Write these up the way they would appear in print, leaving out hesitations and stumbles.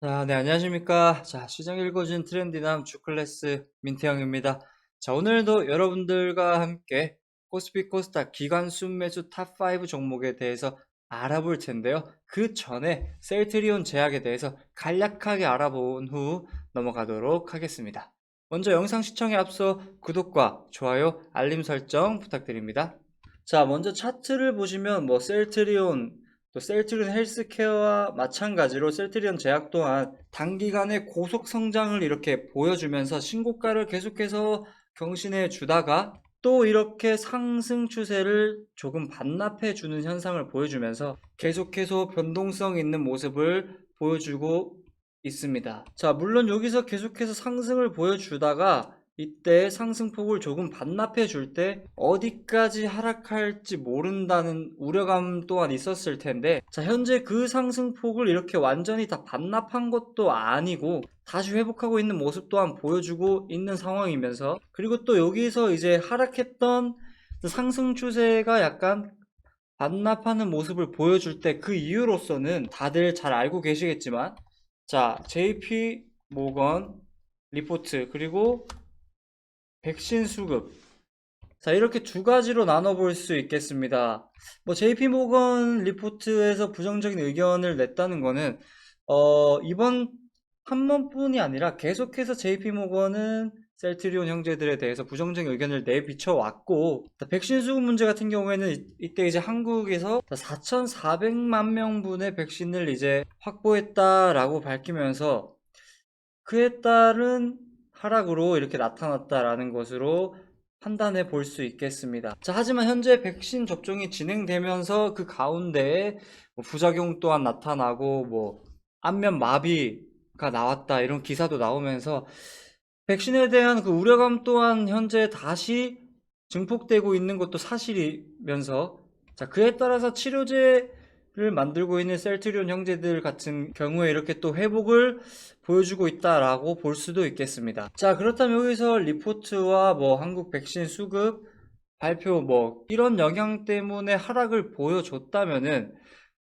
네, 안녕하십니까. 시장 읽어준 트렌디남 주클래스 민태형입니다. 오늘도 여러분들과 함께 코스피 코스닥 기관 순매수 탑5 종목에 대해서 알아볼 텐데요. 그 전에 셀트리온 제약에 대해서 간략하게 알아본 후 넘어가도록 하겠습니다. 먼저 영상 시청에 앞서 구독과 좋아요, 알림 설정 부탁드립니다. 먼저 차트를 보시면 셀트리온 또 셀트리온 헬스케어와 마찬가지로 셀트리온 제약 또한 단기간에 고속 성장을 이렇게 보여주면서 신고가를 계속해서 경신해 주다가 또 이렇게 상승 추세를 조금 반납해 주는 현상을 보여주면서 계속해서 변동성 있는 모습을 보여주고 있습니다. 물론 여기서 계속해서 상승을 보여주다가 이때 상승폭을 조금 반납해 줄 때 어디까지 하락할지 모른다는 우려감 또한 있었을 텐데, 현재 그 상승폭을 이렇게 완전히 다 반납한 것도 아니고 다시 회복하고 있는 모습 또한 보여주고 있는 상황이면서, 그리고 또 여기서 이제 하락했던 상승 추세가 약간 반납하는 모습을 보여줄 때 그 이유로서는 다들 잘 알고 계시겠지만, JP 모건 리포트 그리고 백신 수급, 이렇게 두 가지로 나눠볼 수 있겠습니다. JP모건 리포트에서 부정적인 의견을 냈다는 거는, 이번 한 번뿐이 아니라 계속해서 JP모건은 셀트리온 형제들에 대해서 부정적인 의견을 내비쳐 왔고, 백신 수급 문제 같은 경우에는 이때 이제 한국에서 4,400만 명분의 백신을 이제 확보했다라고 밝히면서 그에 따른 하락으로 이렇게 나타났다라는 것으로 판단해 볼 수 있겠습니다. 하지만 현재 백신 접종이 진행되면서 그 가운데에 부작용 또한 나타나고 안면 마비가 나왔다 이런 기사도 나오면서 백신에 대한 그 우려감 또한 현재 다시 증폭되고 있는 것도 사실이면서, 그에 따라서 치료제를 만들고 있는 셀트리온 형제들 같은 경우에 이렇게 또 회복을 보여주고 있다라고 볼 수도 있겠습니다. 그렇다면 여기서 리포트와 한국 백신 수급 발표 이런 영향 때문에 하락을 보여줬다면은,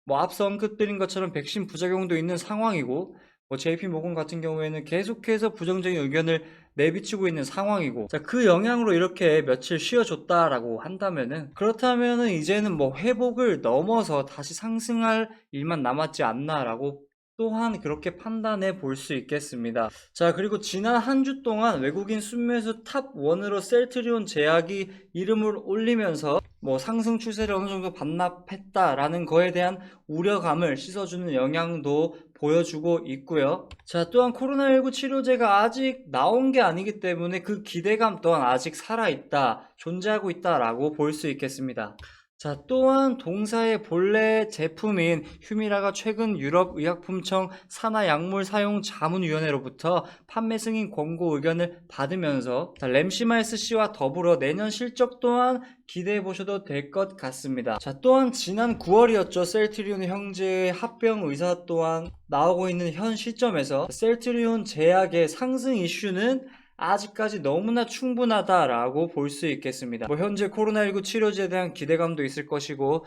앞서 언급드린 것처럼 백신 부작용도 있는 상황이고, JP모건 같은 경우에는 계속해서 부정적인 의견을 내비치고 있는 상황이고, 그 영향으로 이렇게 며칠 쉬어줬다라고 한다면은, 그렇다면은 이제는 회복을 넘어서 다시 상승할 일만 남았지 않나라고 또한 그렇게 판단해 볼 수 있겠습니다. 그리고 지난 한 주 동안 외국인 순매수 탑1으로 셀트리온 제약이 이름을 올리면서 상승 추세를 어느 정도 반납했다라는 거에 대한 우려감을 씻어주는 영향도 보여주고 있고요. 또한 코로나19 치료제가 아직 나온 게 아니기 때문에 그 기대감 또한 아직 살아있다, 존재하고 있다라고 볼 수 있겠습니다. 또한 동사의 본래 제품인 휴미라가 최근 유럽의약품청 산하약물사용자문위원회로부터 판매 승인 권고 의견을 받으면서 램시마이스씨와 더불어 내년 실적 또한 기대해 보셔도 될 것 같습니다. 또한 지난 9월이었죠. 셀트리온 형제의 합병 의사 또한 나오고 있는 현 시점에서 셀트리온 제약의 상승 이슈는 아직까지 너무나 충분하다라고 볼 수 있겠습니다. 현재 코로나19 치료제에 대한 기대감도 있을 것이고,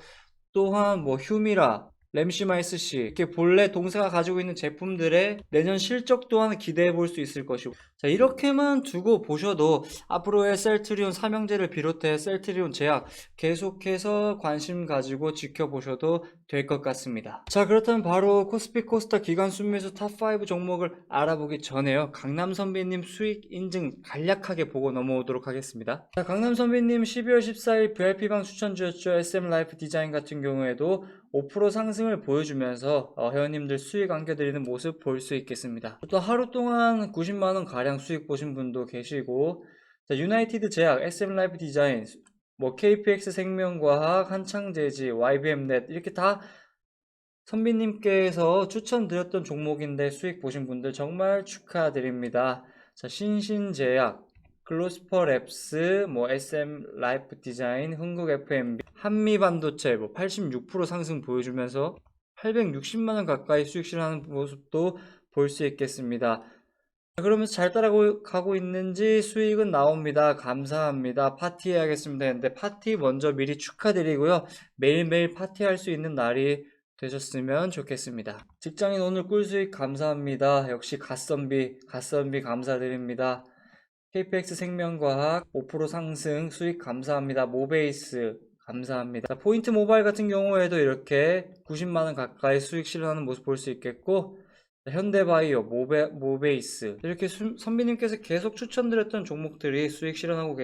또한 휴미라, 램시마이스씨 이렇게 본래 동사가 가지고 있는 제품들의 내년 실적 또한 기대해 볼 수 있을 것이고, 이렇게만 두고 보셔도 앞으로의 셀트리온 삼형제를 비롯해 셀트리온 제약 계속해서 관심 가지고 지켜보셔도 될 것 같습니다. 그렇다면 바로 코스피 코스닥 기관 순매수 탑5 종목을 알아보기 전에요, 강남 선배님 수익 인증 간략하게 보고 넘어오도록 하겠습니다. 강남 선배님 12월 14일 VIP방 추천주였죠. SM라이프 디자인 같은 경우에도 5% 상승을 보여주면서 회원님들 수익 안겨드리는 모습 볼 수 있겠습니다. 또 하루 동안 90만원 가량 수익 보신 분도 계시고, 유나이티드 제약, SM라이프 디자인, KPX 생명과학, 한창제지, YBM넷 이렇게 다 선비님께서 추천드렸던 종목인데 수익 보신 분들 정말 축하드립니다. 신신제약, 글로스퍼랩스, SM 라이프 디자인, 흥국 FMB, 한미반도체 86% 상승 보여주면서 860만원 가까이 수익 실현하는 모습도 볼 수 있겠습니다. 그러면서 잘 따라가고 있는지 수익은 나옵니다. 감사합니다. 파티해야겠습니다 했는데, 파티 먼저 미리 축하드리고요. 매일매일 파티할 수 있는 날이 되셨으면 좋겠습니다. 직장인 오늘 꿀수익 감사합니다. 역시 갓선비 감사드립니다. KPX 생명과학 5% 상승 수익 감사합니다. 모베이스 감사합니다. 포인트 모바일 같은 경우에도 이렇게 90만원 가까이 수익 실현하는 모습 볼 수 있겠고, 현대바이오, 모베이스 이렇게 선비님께서 계속 추천드렸던 종목들이 수익 수련하고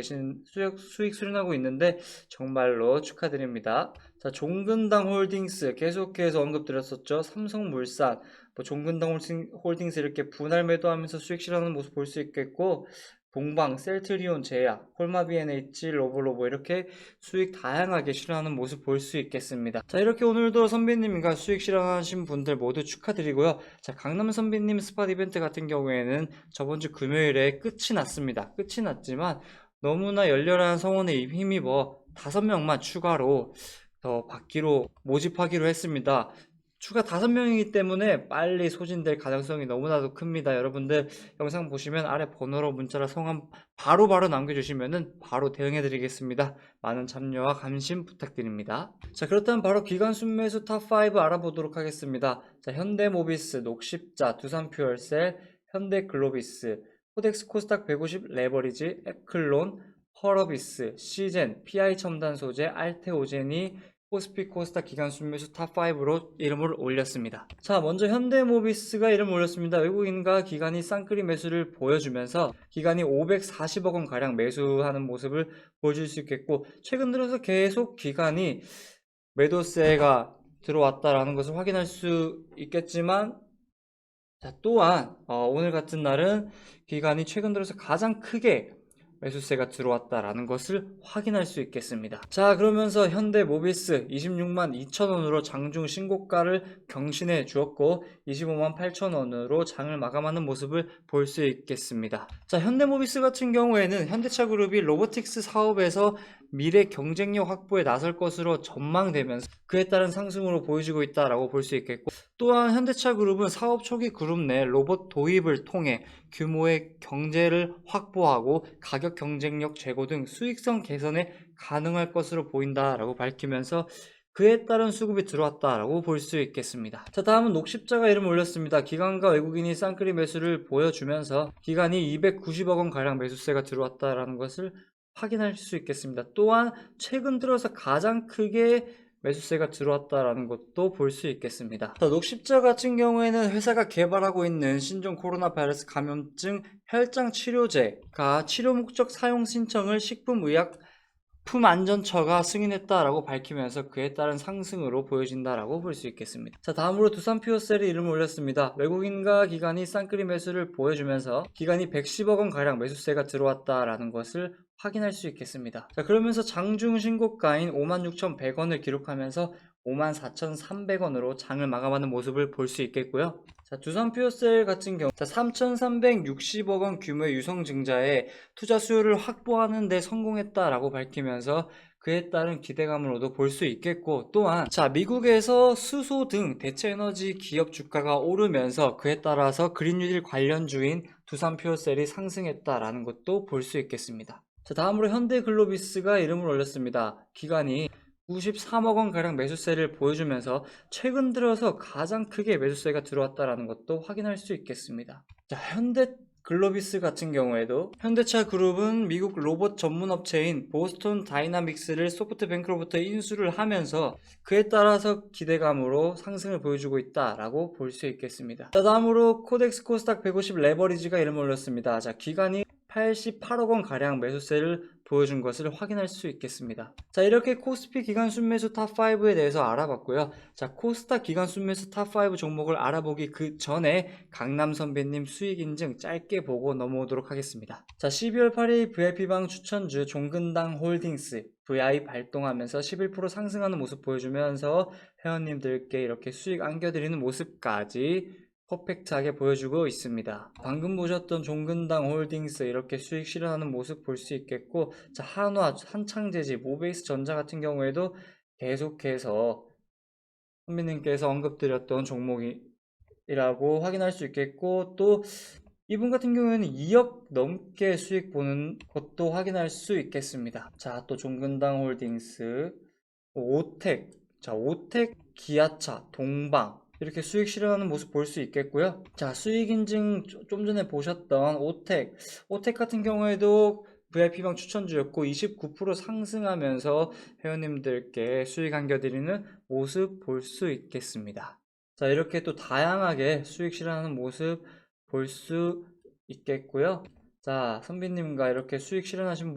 있는데 정말로 축하드립니다. 자, 종근당 홀딩스 계속해서 언급드렸었죠. 삼성물산, 종근당 홀딩스 이렇게 분할 매도하면서 수익 실현하는 모습 볼 수 있겠고, 동방, 셀트리온, 제약, 콜마 B&H, 로보로보 이렇게 수익 다양하게 실현하는 모습 볼 수 있겠습니다. 자, 이렇게 오늘도 선배님과 수익 실현하신 분들 모두 축하드리고요. 자, 강남 선배님 스팟 이벤트 같은 경우에는 저번 주 금요일에 끝이 났습니다. 끝이 났지만 너무나 열렬한 성원에 힘입어 5명만 추가로 더 받기로 모집하기로 했습니다. 추가 5명이기 때문에 빨리 소진될 가능성이 너무나도 큽니다. 여러분들 영상 보시면 아래 번호로 문자나 성함 바로 남겨주시면 바로 대응해 드리겠습니다. 많은 참여와 관심 부탁드립니다. 자, 그렇다면 바로 기관 순매수 탑5 알아보도록 하겠습니다. 자, 현대모비스, 녹십자, 두산퓨얼셀, 현대글로비스, 코덱스 코스닥 150 레버리지, 에클론, 펄어비스, 시젠, PI첨단소재, 알테오젠이 코스피 코스닥 기관 순매수 탑5로 이름을 올렸습니다. 자, 먼저 현대모비스가 이름을 올렸습니다. 외국인과 기관이 쌍끌이 매수를 보여주면서 기관이 540억 원 가량 매수하는 모습을 보여줄 수 있겠고, 최근 들어서 계속 기관이 매도세가 들어왔다라는 것을 확인할 수 있겠지만, 자, 또한 오늘 같은 날은 기관이 최근 들어서 가장 크게 매수세가 들어왔다라는 것을 확인할 수 있겠습니다. 자, 그러면서 현대모비스 26만 2천원으로 장중 신고가를 경신해 주었고 25만 8천원으로 장을 마감하는 모습을 볼 수 있겠습니다. 자, 현대모비스 같은 경우에는 현대차그룹이 로보틱스 사업에서 미래 경쟁력 확보에 나설 것으로 전망되면서 그에 따른 상승으로 보여지고 있다라고 볼 수 있겠고, 또한 현대차그룹은 사업 초기 그룹 내 로봇 도입을 통해 규모의 경제를 확보하고 가격 경쟁력 제고 등 수익성 개선에 가능할 것으로 보인다라고 밝히면서 그에 따른 수급이 들어왔다라고 볼 수 있겠습니다. 자, 다음은 녹십자가 이름을 올렸습니다. 기관과 외국인이 쌍끌이 매수를 보여주면서 기관이 290억 원 가량 매수세가 들어왔다라는 것을 확인할 수 있겠습니다. 또한 최근 들어서 가장 크게 매수세가 들어왔다라는 것도 볼 수 있겠습니다. 자, 녹십자 같은 경우에는 회사가 개발하고 있는 신종 코로나 바이러스 감염증 혈장 치료제가 치료 목적 사용 신청을 식품의약품안전처가 승인했다라고 밝히면서 그에 따른 상승으로 보여진다라고 볼 수 있겠습니다. 자, 다음으로 두산퓨어셀이 이름을 올렸습니다. 외국인과 기관이 쌍끌이 매수를 보여주면서 기관이 110억 원 가량 매수세가 들어왔다라는 것을 확인할 수 있겠습니다. 자, 그러면서 장중 신고가인 56,100원을 기록하면서 54,300원으로 장을 마감하는 모습을 볼 수 있겠고요. 자, 두산퓨어셀 같은 경우 3,360억 원 규모의 유성증자에 투자 수요를 확보하는 데 성공했다라고 밝히면서 그에 따른 기대감으로도 볼 수 있겠고, 또한 자, 미국에서 수소 등 대체에너지 기업 주가가 오르면서 그에 따라서 그린뉴딜 관련주인 두산퓨어셀이 상승했다라는 것도 볼 수 있겠습니다. 자, 다음으로 현대글로비스가 이름을 올렸습니다. 기관이 93억 원 가량 매수세를 보여주면서 최근 들어서 가장 크게 매수세가 들어왔다라는 것도 확인할 수 있겠습니다. 자, 현대글로비스 같은 경우에도 현대차 그룹은 미국 로봇 전문 업체인 보스턴 다이나믹스를 소프트뱅크로부터 인수를 하면서 그에 따라서 기대감으로 상승을 보여주고 있다라고 볼 수 있겠습니다. 자, 다음으로 코덱스 코스닥 150 레버리지가 이름을 올렸습니다. 자, 기관이 88억 원 가량 매수세를 보여준 것을 확인할 수 있겠습니다. 자, 이렇게 코스피 기관 순매수 탑5에 대해서 알아봤고요. 자, 코스닥 기관 순매수 탑5 종목을 알아보기 그 전에 강남 선배님 수익 인증 짧게 보고 넘어오도록 하겠습니다. 자, 12월 8일 VIP방 추천주 종근당 홀딩스 VI 발동하면서 11% 상승하는 모습 보여주면서 회원님들께 이렇게 수익 안겨드리는 모습까지 퍼펙트하게 보여주고 있습니다. 방금 보셨던 종근당 홀딩스 이렇게 수익 실현하는 모습 볼 수 있겠고, 자, 한화, 한창제지, 모베이스 전자 같은 경우에도 계속해서 선배님께서 언급드렸던 종목이라고 확인할 수 있겠고, 또 이분 같은 경우에는 2억 넘게 수익 보는 것도 확인할 수 있겠습니다. 자, 또 종근당 홀딩스, 오텍, 자, 오텍 기아차, 동방 이렇게 수익 실현하는 모습 볼 수 있겠고요. 자, 수익 인증 좀 전에 보셨던 오텍 같은 경우에도 VIP방 추천주였고 29% 상승하면서 회원님들께 수익 안겨드리는 모습 볼 수 있겠습니다. 자, 이렇게 또 다양하게 수익 실현하는 모습 볼 수 있겠고요. 자, 선비님과 이렇게 수익 실현하신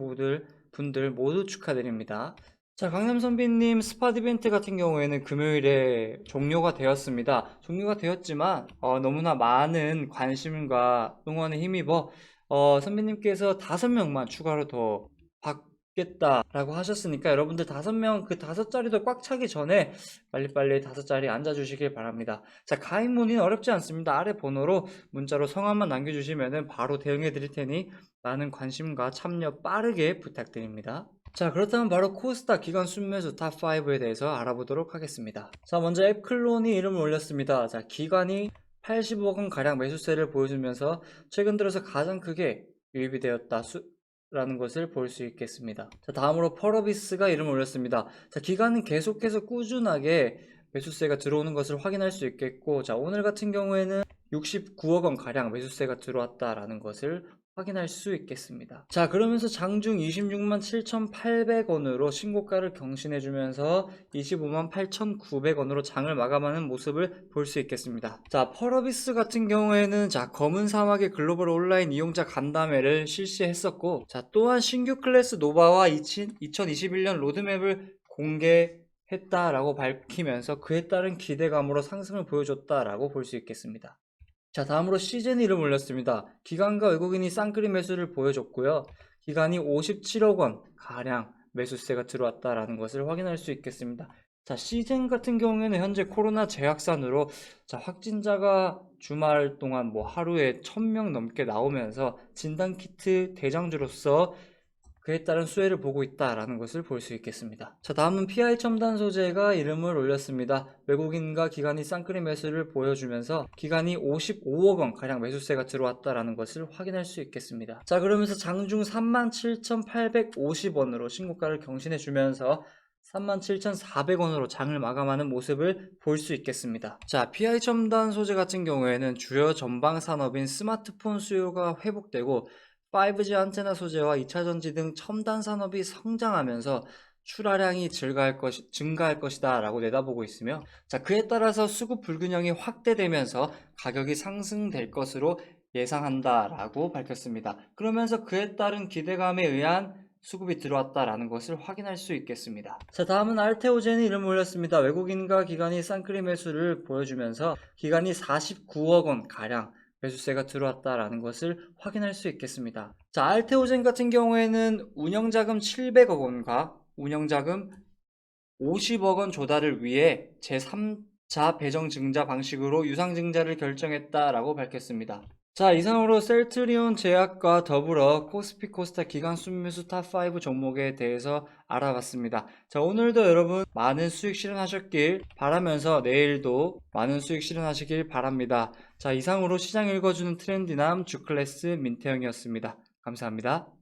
분들 모두 축하드립니다. 자, 강남 선비님 스팟 이벤트 같은 경우에는 금요일에 종료가 되었습니다. 종료가 되었지만 너무나 많은 관심과 응원에 힘입어 선비님께서 5명만 추가로 더 받겠다라고 하셨으니까 여러분들 5명 그 5자리도 꽉 차기 전에 빨리빨리 5자리 앉아주시길 바랍니다. 자, 가입 문의는 어렵지 않습니다. 아래 번호로 문자로 성함만 남겨주시면 바로 대응해 드릴 테니 많은 관심과 참여 빠르게 부탁드립니다. 자, 그렇다면 바로 코스닥 기관 순매수 탑5에 대해서 알아보도록 하겠습니다. 자, 먼저 앱클론이 이름을 올렸습니다. 자, 기관이 80억 원 가량 매수세를 보여주면서 최근 들어서 가장 크게 유입이 되었다라는 것을 볼 수 있겠습니다. 자, 다음으로 펄어비스가 이름을 올렸습니다. 자, 기관은 계속해서 꾸준하게 매수세가 들어오는 것을 확인할 수 있겠고, 자, 오늘 같은 경우에는 69억 원 가량 매수세가 들어왔다라는 것을 확인할 수 있겠습니다. 자, 그러면서 장중 26만 7,800원으로 신고가를 경신해주면서 25만 8,900원으로 장을 마감하는 모습을 볼 수 있겠습니다. 자, 펄어비스 같은 경우에는 자, 검은 사막의 글로벌 온라인 이용자 간담회를 실시했었고, 자, 또한 신규 클래스 노바와 2021년 로드맵을 공개했다라고 밝히면서 그에 따른 기대감으로 상승을 보여줬다라고 볼 수 있겠습니다. 자, 다음으로 시즌 이름 올렸습니다. 기관과 외국인이 쌍끌이 매수를 보여줬고요. 기관이 57억 원 가량 매수세가 들어왔다라는 것을 확인할 수 있겠습니다. 자, 시즌 같은 경우에는 현재 코로나 재확산으로 자, 확진자가 주말 동안 하루에 1000명 넘게 나오면서 진단키트 대장주로서 그에 따른 수혜를 보고 있다라는 것을 볼 수 있겠습니다. 자, 다음은 PI 첨단 소재가 이름을 올렸습니다. 외국인과 기관이 쌍끌이 매수를 보여주면서 기관이 55억 원 가량 매수세가 들어왔다라는 것을 확인할 수 있겠습니다. 자, 그러면서 장중 37,850원으로 신고가를 경신해 주면서 37,400원으로 장을 마감하는 모습을 볼 수 있겠습니다. 자, PI 첨단 소재 같은 경우에는 주요 전방 산업인 스마트폰 수요가 회복되고 5G 안테나 소재와 2차전지 등 첨단 산업이 성장하면서 출하량이 증가할 것이다 라고 내다보고 있으며, 자, 그에 따라서 수급 불균형이 확대되면서 가격이 상승될 것으로 예상한다 라고 밝혔습니다. 그러면서 그에 따른 기대감에 의한 수급이 들어왔다라는 것을 확인할 수 있겠습니다. 자, 다음은 알테오젠이 이름을 올렸습니다. 외국인과 기관이 쌍끌이 매수를 보여주면서 기관이 49억 원 가량 매수세가 들어왔다라는 것을 확인할 수 있겠습니다. 자, 알테오젠 같은 경우에는 운영자금 700억 원과 운영자금 50억 원 조달을 위해 제3자 배정증자 방식으로 유상증자를 결정했다라고 밝혔습니다. 자, 이상으로 셀트리온 제약과 더불어 코스피 코스닥 기관 순매수 탑5 종목에 대해서 알아봤습니다. 자, 오늘도 여러분 많은 수익 실현하셨길 바라면서 내일도 많은 수익 실현하시길 바랍니다. 자, 이상으로 시장 읽어주는 트렌디남 주클래스 민태형이었습니다. 감사합니다.